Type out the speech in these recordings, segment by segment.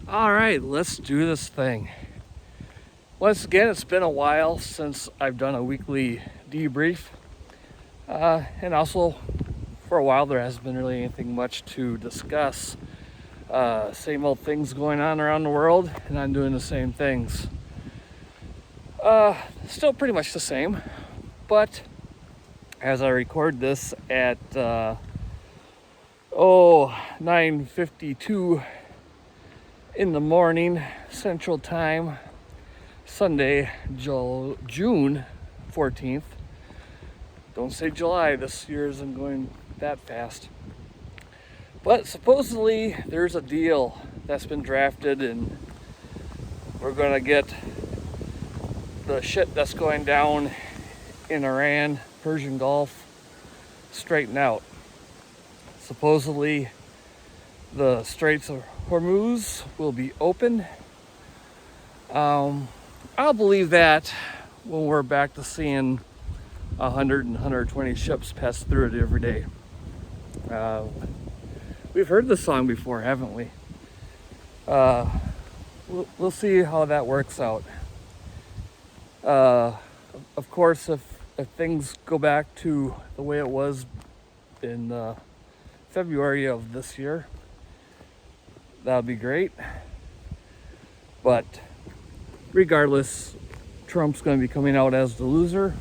All right, let's do this thing. Once again, it's been a while since I've done a weekly debrief. And also, for a while, there hasn't been really anything much to discuss. Same old things going on around the world, and I'm doing the same things. Still pretty much the same, but as I record this at 9:52 in the morning Central Time, Sunday, June 14th. Don't say July, this year isn't going that fast. But supposedly there's a deal that's been drafted and we're gonna get the shit that's going down in Iran, Persian Gulf, straightened out. Supposedly the Straits of Hormuz will be open. I'll believe that when we're back to seeing 100 and 120 ships pass through it every day. We've heard this song before, haven't we? We'll see how that works out. Of course, if things go back to the way it was in February of this year, that would be great. But regardless, Trump's going to be coming out as the loser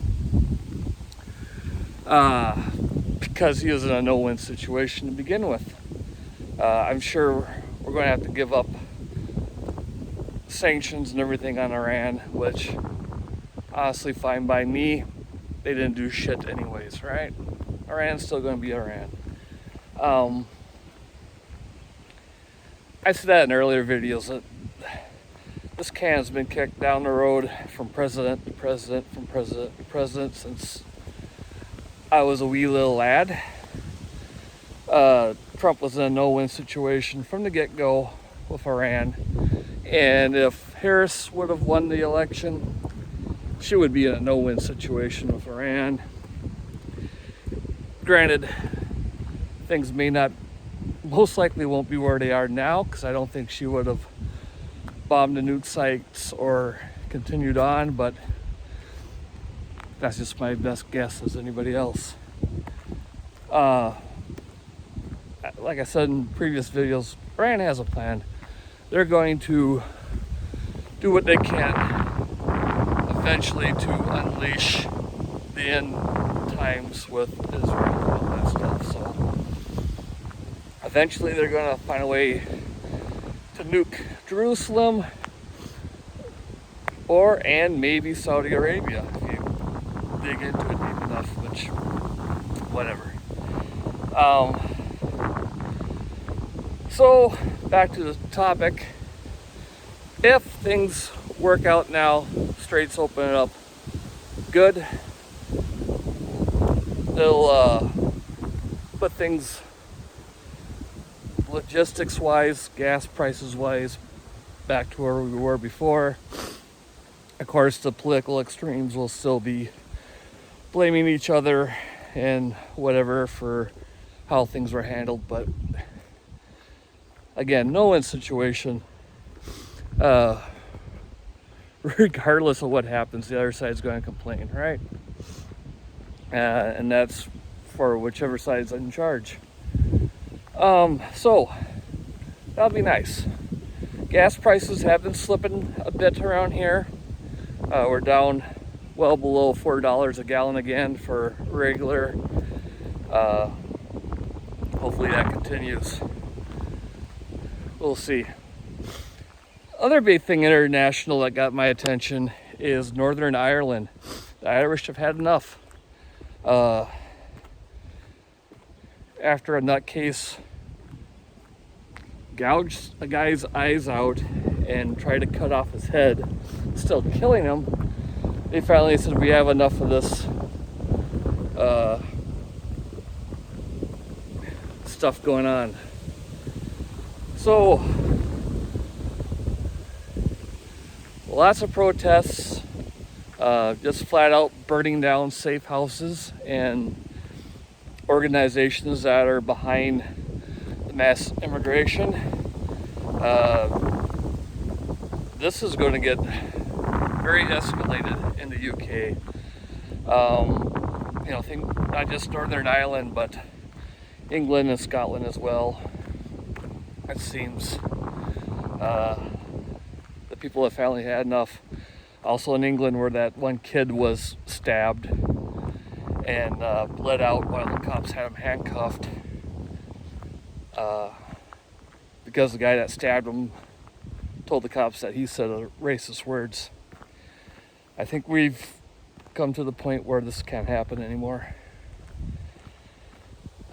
because he was in a no-win situation to begin with. I'm sure we're going to have to give up sanctions and everything on Iran, which honestly fine by me. They didn't do shit anyways, right? Iran's still going to be Iran. I said that in earlier videos that this can's been kicked down the road from president to president, from president to president since I was a wee little lad. Trump was in a no-win situation from the get-go with Iran. And if Harris would have won the election, she would be in a no-win situation with Iran. Granted, things most likely won't be where they are now, because I don't think she would have bombed the nuke sites or continued on, but that's just my best guess as anybody else. Like I said in previous videos, Iran has a plan. They're going to do what they can eventually to unleash the end times with Israel and all that stuff. So eventually they're going to find a way to nuke Jerusalem and maybe Saudi Arabia if you dig into it deep enough, which whatever. So back to the topic. If things work out now, Straits open it up good, they'll put things logistics wise, gas prices wise, back to where we were before. Of course, the political extremes will still be blaming each other and whatever for how things were handled, but again, no-win situation. Regardless of what happens, the other side's going to complain, right? And that's for whichever side's in charge. So that'll be nice. Gas prices have been slipping a bit around here. We're down well below $4 a gallon again for regular. Hopefully that continues. We'll see. Other big thing international that got my attention is Northern Ireland. The Irish have had enough. After a nutcase gouged a guy's eyes out and tried to cut off his head, still killing him, they finally said, we have enough of this stuff going on. So lots of protests, just flat out burning down safe houses and organizations that are behind the mass immigration. this is going to get very escalated in the UK. Think not just Northern Ireland, but England and Scotland as well. It seems the people have finally had enough. Also in England, where that one kid was stabbed and bled out while the cops had him handcuffed because the guy that stabbed him told the cops that he said racist words. I think we've come to the point where this can't happen anymore.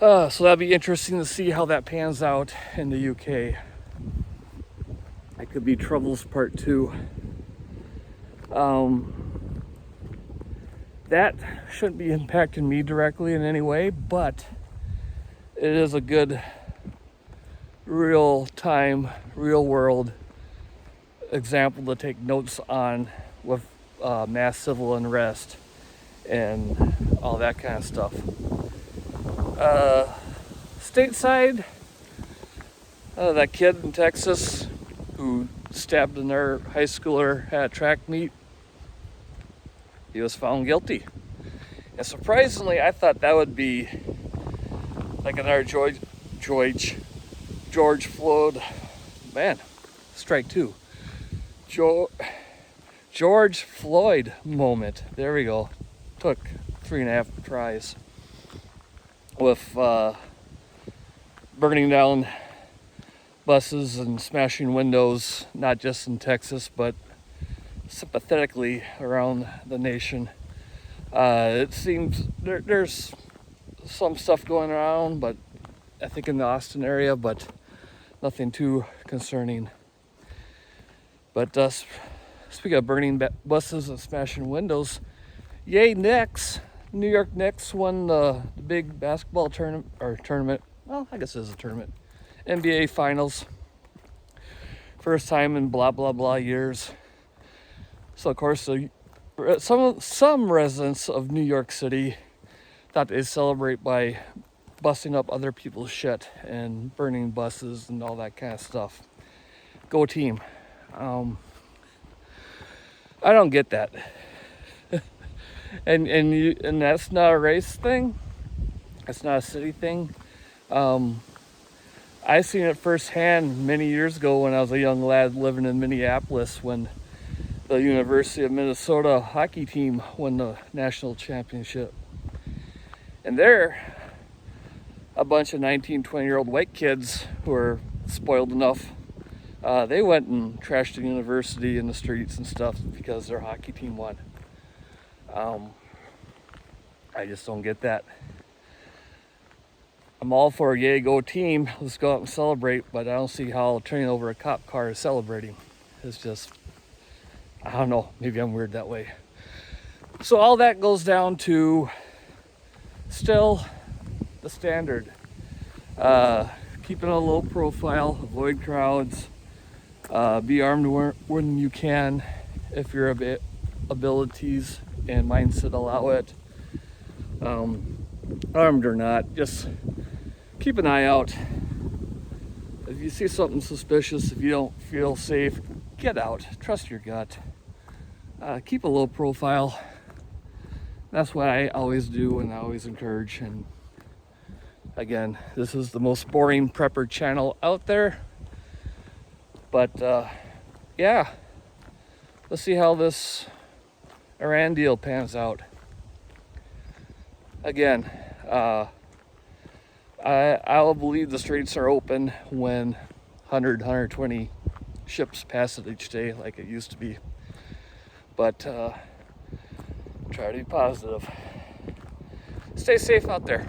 So that'll be interesting to see how that pans out in the UK. It could be Troubles Part 2. That shouldn't be impacting me directly in any way, but it is a good real-time, real-world example to take notes on with mass civil unrest and all that kind of stuff. Stateside, that kid in Texas who stabbed another high schooler at a track meet, he was found guilty. And surprisingly, I thought that would be like another George Floyd, man, strike two. George Floyd moment. There we go. Took 3.5 tries with burning down buses and smashing windows, not just in Texas, but sympathetically around the nation. It seems there's some stuff going around, but I think in the Austin area, but nothing too concerning. But speaking of burning buses and smashing windows, yay Knicks! New York Knicks won the big basketball tournament. Well, I guess it is a tournament. NBA Finals. First time in blah blah blah years. So of course, some residents of New York City thought they'd celebrate by busting up other people's shit and burning buses and all that kind of stuff. Go team. I don't get that. and that's not a race thing. That's not a city thing. I seen it firsthand many years ago when I was a young lad living in Minneapolis, when the University of Minnesota hockey team won the national championship. And there, a bunch of 19, 20-year-old white kids who were spoiled enough, they went and trashed the university in the streets and stuff because their hockey team won. I just don't get that. I'm all for yay, go team. Let's go out and celebrate, but I don't see how turning over a cop car is celebrating. It's just, I don't know, maybe I'm weird that way. So all that goes down to still the standard. Keeping a low profile, avoid crowds, be armed when you can, if your abilities and mindset allow it. Armed or not, just keep an eye out. If you see something suspicious, if you don't feel safe, get out. Trust your gut. Keep a low profile. That's what I always do and I always encourage. And again, this is the most boring prepper channel out there. But yeah, let's see how this Iran deal pans out. Again, I'll believe the straits are open when 100, 120 ships pass it each day like it used to be. But try to be positive. Stay safe out there.